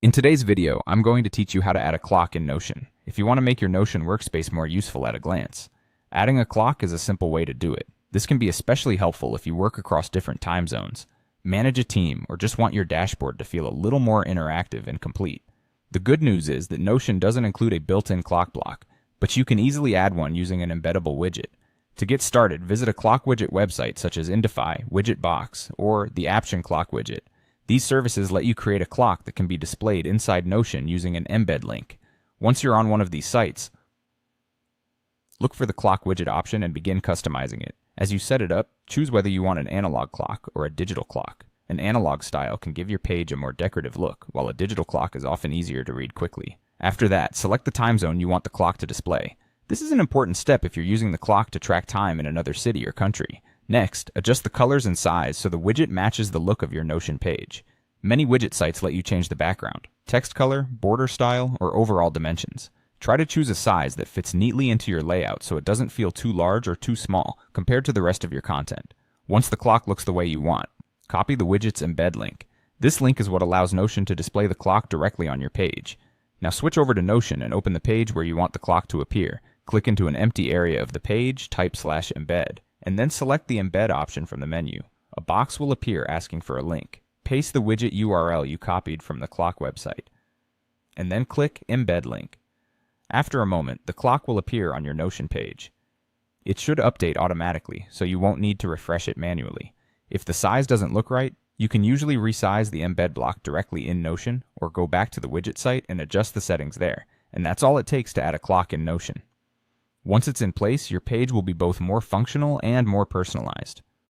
In today's video, I'm going to teach you how to add a clock in Notion, if you want to make your Notion workspace more useful at a glance. Adding a clock is a simple way to do it. This can be especially helpful if you work across different time zones, manage a team, or just want your dashboard to feel a little more interactive and complete. The good news is that Notion doesn't include a built-in clock block, but you can easily add one using an embeddable widget. To get started, visit a clock widget website such as Indify, WidgetBox, or the Action Clock widget. These services let you create a clock that can be displayed inside Notion using an embed link. Once you're on one of these sites, look for the clock widget option and begin customizing it. As you set it up, choose whether you want an analog clock or a digital clock. An analog style can give your page a more decorative look, while a digital clock is often easier to read quickly. After that, select the time zone you want the clock to display. This is an important step if you're using the clock to track time in another city or country. Next, adjust the colors and size so the widget matches the look of your Notion page. Many widget sites let you change the background, text color, border style, or overall dimensions. Try to choose a size that fits neatly into your layout so it doesn't feel too large or too small compared to the rest of your content. Once the clock looks the way you want, copy the widget's embed link. This link is what allows Notion to display the clock directly on your page. Now switch over to Notion and open the page where you want the clock to appear. Click into an empty area of the page, type /embed, and then select the embed option from the menu. A box will appear asking for a link. Paste the widget URL you copied from the clock website, and then click Embed Link. After a moment, the clock will appear on your Notion page. It should update automatically, so you won't need to refresh it manually. If the size doesn't look right, you can usually resize the embed block directly in Notion, or go back to the widget site and adjust the settings there, and that's all it takes to add a clock in Notion. Once it's in place, your page will be both more functional and more personalized.